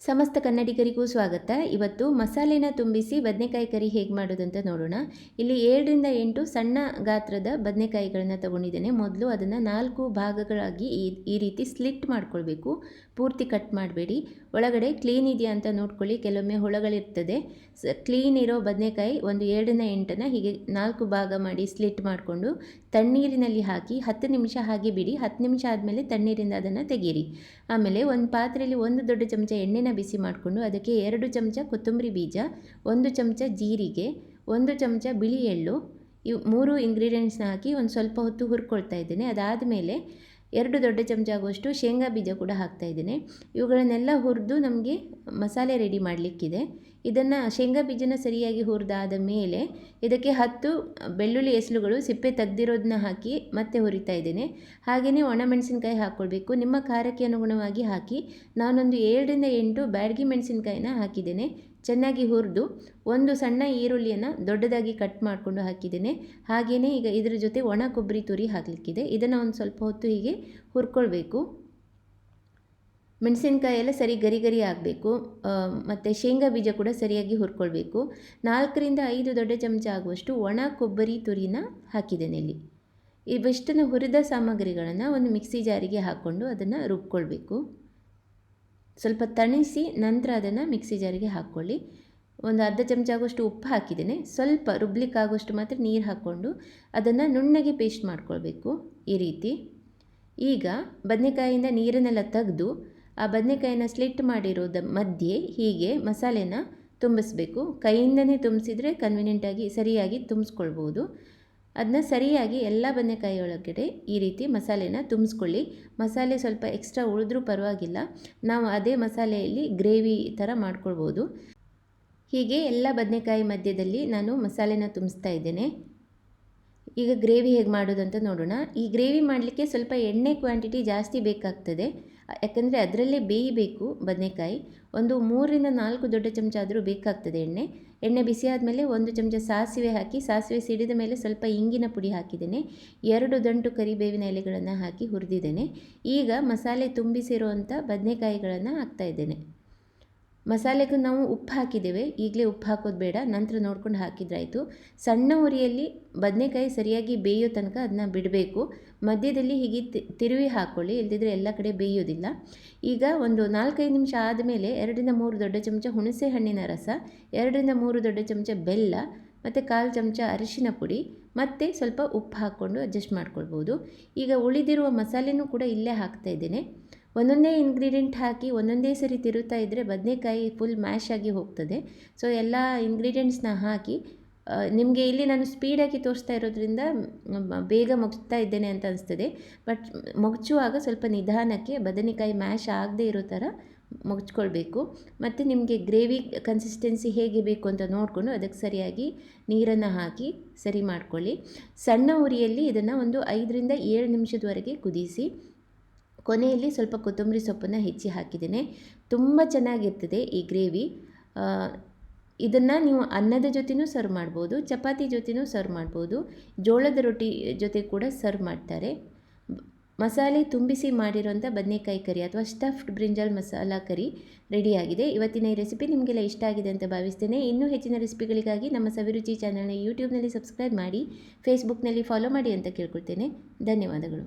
ಸಮಸ್ತ ಕನ್ನಡಿಗರಿಗೂ ಸ್ವಾಗತ. ಇವತ್ತು ಮಸಾಲೆನ ತುಂಬಿಸಿ ಬದನೆಕಾಯಿ ಕರಿ ಹೇಗೆ ಮಾಡೋದಂತ ನೋಡೋಣ. ಇಲ್ಲಿ 7ರಿಂದ 8 ಸಣ್ಣ ಗಾತ್ರದ ಬದನೆಕಾಯಿಗಳನ್ನು ತಗೊಂಡಿದ್ದೇನೆ. ಮೊದಲು ಅದನ್ನು 4 ಭಾಗಗಳಾಗಿ ಈ ರೀತಿ ಸ್ಲಿಟ್ ಮಾಡ್ಕೊಳ್ಬೇಕು. ಪೂರ್ತಿ ಕಟ್ ಮಾಡಬೇಡಿ. ಒಳಗಡೆ ಕ್ಲೀನ್ ಇದೆಯಾ ಅಂತ ನೋಡ್ಕೊಳ್ಳಿ. ಕೆಲವೊಮ್ಮೆ ಹುಳಗಳಿರ್ತದೆ. ಕ್ಲೀನ್ ಇರೋ ಬದನೆಕಾಯಿ ಒಂದು 7ರಿಂದ 8 ಹೀಗೆ 4 ಭಾಗ ಮಾಡಿ ಸ್ಲಿಟ್ ಮಾಡಿಕೊಂಡು ತಣ್ಣೀರಿನಲ್ಲಿ ಹಾಕಿ 10 ನಿಮಿಷ ಹಾಗೆ ಬಿಡಿ. 10 ನಿಮಿಷ ಆದಮೇಲೆ ತಣ್ಣೀರಿಂದ ಅದನ್ನು ತೆಗೀರಿ. ಆಮೇಲೆ ಒಂದು ಪಾತ್ರೆಯಲ್ಲಿ 1 ದೊಡ್ಡ ಚಮಚ ಎಣ್ಣೆನ ಬಿಸಿ ಮಾಡಿಕೊಂಡು ಅದಕ್ಕೆ 2 ಚಮಚ ಕೊತ್ತಂಬರಿ ಬೀಜ, 1 ಚಮಚ ಜೀರಿಗೆ, 1 ಚಮಚ ಬಿಳಿ ಎಳ್ಳು, ಇವು 3 ಇಂಗ್ರೀಡಿಯೆಂಟ್ಸ್ನ ಹಾಕಿ ಒಂದು ಸ್ವಲ್ಪ ಹೊತ್ತು ಹುರ್ಕೊಳ್ತಾ ಇದ್ದೇನೆ. ಅದಾದಮೇಲೆ 2 ದೊಡ್ಡ ಚಮಚ ಆಗುವಷ್ಟು ಶೇಂಗಾ ಬೀಜ ಕೂಡ ಹಾಕ್ತಾ ಇದ್ದೇನೆ. ಇವುಗಳನ್ನೆಲ್ಲ ಹುರಿದು ನಮಗೆ ಮಸಾಲೆ ರೆಡಿ ಮಾಡಲಿಕ್ಕಿದೆ. ಇದನ್ನು ಶೇಂಗಾ ಬೀಜನ ಸರಿಯಾಗಿ ಹುರಿದಾದ ಮೇಲೆ ಇದಕ್ಕೆ 10 ಬೆಳ್ಳುಳ್ಳಿ ಎಸಳುಗಳು ಸಿಪ್ಪೆ ತೆಗೆದಿರೋದನ್ನ ಹಾಕಿ ಮತ್ತೆ ಹುರಿತಾ ಇದ್ದೇನೆ. ಹಾಗೆಯೇ ಒಣಮೆಣಸಿನ್ಕಾಯಿ ಹಾಕ್ಕೊಳ್ಬೇಕು. ನಿಮ್ಮ ಖಾರಕ್ಕೆ ಅನುಗುಣವಾಗಿ ಹಾಕಿ. ನಾನೊಂದು 7ರಿಂದ 8 ಬ್ಯಾಡಗಿ ಮೆಣಸಿನ್ಕಾಯಿನ ಹಾಕಿದ್ದೇನೆ. ಚೆನ್ನಾಗಿ ಹುರಿದು ಒಂದು ಸಣ್ಣ ಈರುಳ್ಳಿಯನ್ನು ದೊಡ್ಡದಾಗಿ ಕಟ್ ಮಾಡಿಕೊಂಡು ಹಾಕಿದ್ದೇನೆ. ಹಾಗೆಯೇ ಈಗ ಇದರ ಜೊತೆ ಒಣ ಕೊಬ್ಬರಿ ತುರಿ ಹಾಕಲಿಕ್ಕಿದೆ. ಇದನ್ನು ಒಂದು ಸ್ವಲ್ಪ ಹೊತ್ತು ಹೀಗೆ ಹುರ್ಕೊಳ್ಬೇಕು. ಮೆಣಸಿನ್ಕಾಯಿ ಎಲ್ಲ ಸರಿ ಗರಿ ಗರಿ ಆಗಬೇಕು. ಮತ್ತು ಶೇಂಗಾ ಬೀಜ ಕೂಡ ಸರಿಯಾಗಿ ಹುರ್ಕೊಳ್ಬೇಕು. 4ರಿಂದ 5 ದೊಡ್ಡ ಚಮಚ ಆಗುವಷ್ಟು ಒಣ ಕೊಬ್ಬರಿ ತುರಿನ ಹಾಕಿದ್ದೇನೆ ಇಲ್ಲಿ. ಇವಿಷ್ಟನ್ನು ಹುರಿದ ಸಾಮಗ್ರಿಗಳನ್ನು ಒಂದು ಮಿಕ್ಸಿ ಜಾರಿಗೆ ಹಾಕ್ಕೊಂಡು ಅದನ್ನು ರುಬ್ಕೊಳ್ಬೇಕು. ಸ್ವಲ್ಪ ತಣಿಸಿ ನಂತರ ಅದನ್ನು ಮಿಕ್ಸಿ ಜಾರಿಗೆ ಹಾಕ್ಕೊಳ್ಳಿ. ಒಂದು ಅರ್ಧ ಚಮಚ ಆಗುವಷ್ಟು ಉಪ್ಪು ಹಾಕಿದ್ದೇನೆ. ಸ್ವಲ್ಪ ರುಬ್ಲಿಕ್ಕಾಗುವಷ್ಟು ಮಾತ್ರ ನೀರು ಹಾಕ್ಕೊಂಡು ಅದನ್ನು ನುಣ್ಣಗೆ ಪೇಸ್ಟ್ ಮಾಡ್ಕೊಳ್ಬೇಕು ಈ ರೀತಿ. ಈಗ ಬದನೆಕಾಯಿಂದ ನೀರನ್ನೆಲ್ಲ ತೆಗೆದು ಆ ಬದನೆಕಾಯಿನ ಸ್ಲಿಟ್ ಮಾಡಿರೋದ ಮಧ್ಯೆ ಹೀಗೆ ಮಸಾಲೆನ ತುಂಬಿಸ್ಬೇಕು. ಕೈಯಿಂದನೇ ತುಂಬಿಸಿದ್ರೆ ಕನ್ವಿನಿಯೆಂಟಾಗಿ ಸರಿಯಾಗಿ ತುಂಬಿಸ್ಕೊಳ್ಬೋದು. ಅದನ್ನ ಸರಿಯಾಗಿ ಎಲ್ಲ ಬದನೆಕಾಯಿ ಒಳಗಡೆ ಈ ರೀತಿ ಮಸಾಲೆನ ತುಂಬಿಸ್ಕೊಳ್ಳಿ. ಮಸಾಲೆ ಸ್ವಲ್ಪ ಎಕ್ಸ್ಟ್ರಾ ಉಳಿದ್ರೂ ಪರವಾಗಿಲ್ಲ. ನಾವು ಅದೇ ಮಸಾಲೆಯಲ್ಲಿ ಗ್ರೇವಿ ಥರ ಮಾಡ್ಕೊಳ್ಬೋದು. ಹೀಗೆ ಎಲ್ಲ ಬದನೆಕಾಯಿ ಮಧ್ಯದಲ್ಲಿ ನಾನು ಮಸಾಲೆನ ತುಂಬಿಸ್ತಾ ಇದ್ದೇನೆ. ಈಗ ಗ್ರೇವಿ ಹೇಗೆ ಮಾಡೋದಂತ ನೋಡೋಣ. ಈ ಗ್ರೇವಿ ಮಾಡಲಿಕ್ಕೆ ಸ್ವಲ್ಪ ಎಣ್ಣೆ ಕ್ವಾಂಟಿಟಿ ಜಾಸ್ತಿ ಬೇಕಾಗ್ತದೆ. ಯಾಕಂದರೆ ಅದರಲ್ಲೇ ಬೇಯಬೇಕು ಬದನೆಕಾಯಿ. ಒಂದು 3ರಿಂದ 4 ದೊಡ್ಡ ಚಮಚ ಆದರೂ ಬೇಕಾಗ್ತದೆ ಎಣ್ಣೆ ಬಿಸಿ ಆದಮೇಲೆ 1 ಚಮಚ ಸಾಸಿವೆ ಹಾಕಿ, ಸಾಸಿವೆ ಸಿಡಿದ ಮೇಲೆ ಸ್ವಲ್ಪ ಇಂಗಿನ ಪುಡಿ ಹಾಕಿದ್ದೇನೆ. 2 ದಂಟು ಕರಿಬೇವಿನ ಎಲೆಗಳನ್ನು ಹಾಕಿ ಹುರಿದಿದ್ದೇನೆ. ಈಗ ಮಸಾಲೆ ತುಂಬಿಸಿರುವಂಥ ಬದನೆಕಾಯಿಗಳನ್ನು ಹಾಕ್ತಾ ಇದ್ದೇನೆ. ಮಸಾಲೆಗೂ ನಾವು ಉಪ್ಪು ಹಾಕಿದ್ದೇವೆ. ಈಗಲೇ ಉಪ್ಪು ಹಾಕೋದು ಬೇಡ, ನಂತರ ನೋಡ್ಕೊಂಡು ಹಾಕಿದ್ರಾಯಿತು. ಸಣ್ಣ ಉರಿಯಲ್ಲಿ ಬದನೆಕಾಯಿ ಸರಿಯಾಗಿ ಬೇಯೋ ತನಕ ಅದನ್ನ ಬಿಡಬೇಕು. ಮಧ್ಯದಲ್ಲಿ ಹೀಗೆ ತಿರುವಿ ಹಾಕ್ಕೊಳ್ಳಿ, ಇಲ್ಲದಿದ್ದರೆ ಎಲ್ಲ ಕಡೆ ಬೇಯೋದಿಲ್ಲ. ಈಗ ಒಂದು 4-5 ನಿಮಿಷ ಆದಮೇಲೆ 2ರಿಂದ 3 ದೊಡ್ಡ ಚಮಚ ಹುಣಸೆ ಹಣ್ಣಿನ ರಸ, 2ರಿಂದ 3 ದೊಡ್ಡ ಚಮಚ ಬೆಲ್ಲ ಮತ್ತು 1/4 ಚಮಚ ಅರಿಶಿನ ಪುಡಿ ಮತ್ತು ಸ್ವಲ್ಪ ಉಪ್ಪು ಹಾಕ್ಕೊಂಡು ಅಡ್ಜಸ್ಟ್ ಮಾಡ್ಕೊಳ್ಬೋದು. ಈಗ ಉಳಿದಿರುವ ಮಸಾಲೆನೂ ಕೂಡ ಇಲ್ಲೇ ಹಾಕ್ತಾ ಇದ್ದೇನೆ. ಒಂದೊಂದೇ ಇಂಗ್ರೀಡಿಯೆಂಟ್ ಹಾಕಿ ಒಂದೊಂದೇ ಸರಿ ತಿರುತ್ತಾ ಇದ್ದರೆ ಬದನೆಕಾಯಿ ಫುಲ್ ಮ್ಯಾಶ್ ಆಗಿ ಹೋಗ್ತದೆ. ಸೊ ಎಲ್ಲ ಇಂಗ್ರೀಡಿಯೆಂಟ್ಸ್ನ ಹಾಕಿ ನಿಮಗೆ ಇಲ್ಲಿ ನಾನು ಸ್ಪೀಡಾಗಿ ತೋರಿಸ್ತಾ ಇರೋದ್ರಿಂದ ಬೇಗ ಮುಗಿಸ್ತಾ ಇದ್ದೇನೆ ಅಂತ ಅನಿಸ್ತದೆ. ಬಟ್ ಮುಗಿಸುವಾಗ ಸ್ವಲ್ಪ ನಿಧಾನಕ್ಕೆ ಬದನೆಕಾಯಿ ಮ್ಯಾಶ್ ಆಗದೇ ಇರೋ ಥರ ಮುಗಿಸ್ಕೊಳ್ಬೇಕು. ಮತ್ತು ನಿಮಗೆ ಗ್ರೇವಿ ಕನ್ಸಿಸ್ಟೆನ್ಸಿ ಹೇಗೆ ಬೇಕು ಅಂತ ನೋಡಿಕೊಂಡು ಅದಕ್ಕೆ ಸರಿಯಾಗಿ ನೀರನ್ನು ಹಾಕಿ ಸರಿ ಮಾಡ್ಕೊಳ್ಳಿ. ಸಣ್ಣ ಉರಿಯಲ್ಲಿ ಇದನ್ನು ಒಂದು 5ರಿಂದ 7 ನಿಮಿಷದವರೆಗೆ ಕುದಿಸಿ ಕೊನೆಯಲ್ಲಿ ಸ್ವಲ್ಪ ಕೊತ್ತಂಬರಿ ಸೊಪ್ಪನ್ನು ಹೆಚ್ಚಿ ಹಾಕಿದ್ದೇನೆ. ತುಂಬ ಚೆನ್ನಾಗಿರ್ತದೆ ಈ ಗ್ರೇವಿ. ಇದನ್ನು ನೀವು ಅನ್ನದ ಜೊತೆನೂ ಸರ್ವ್ ಮಾಡ್ಬೋದು, ಚಪಾತಿ ಜೊತೆನೂ ಸರ್ವ್ ಮಾಡ್ಬೋದು, ಜೋಳದ ರೊಟ್ಟಿ ಜೊತೆ ಕೂಡ ಸರ್ವ್ ಮಾಡ್ತಾರೆ. ಮಸಾಲೆ ತುಂಬಿಸಿ ಮಾಡಿರೋಂಥ ಬದನೆಕಾಯಿ ಕರಿ ಅಥವಾ ಸ್ಟಫ್ಡ್ ಬ್ರಿಂಜಲ್ ಮಸಾಲ ಕರಿ ರೆಡಿಯಾಗಿದೆ. ಇವತ್ತಿನ ಈ ರೆಸಿಪಿ ನಿಮಗೆಲ್ಲ ಇಷ್ಟ ಆಗಿದೆ ಅಂತ ಭಾವಿಸ್ತೇನೆ. ಇನ್ನೂ ಹೆಚ್ಚಿನ ರೆಸಿಪಿಗಳಿಗಾಗಿ ನಮ್ಮ ಸವಿರುಚಿ ಚಾನಲ್ನ ಯೂಟ್ಯೂಬ್ನಲ್ಲಿ ಸಬ್ಸ್ಕ್ರೈಬ್ ಮಾಡಿ, ಫೇಸ್ಬುಕ್ನಲ್ಲಿ ಫಾಲೋ ಮಾಡಿ ಅಂತ ಕೇಳ್ಕೊಳ್ತೇನೆ. ಧನ್ಯವಾದಗಳು.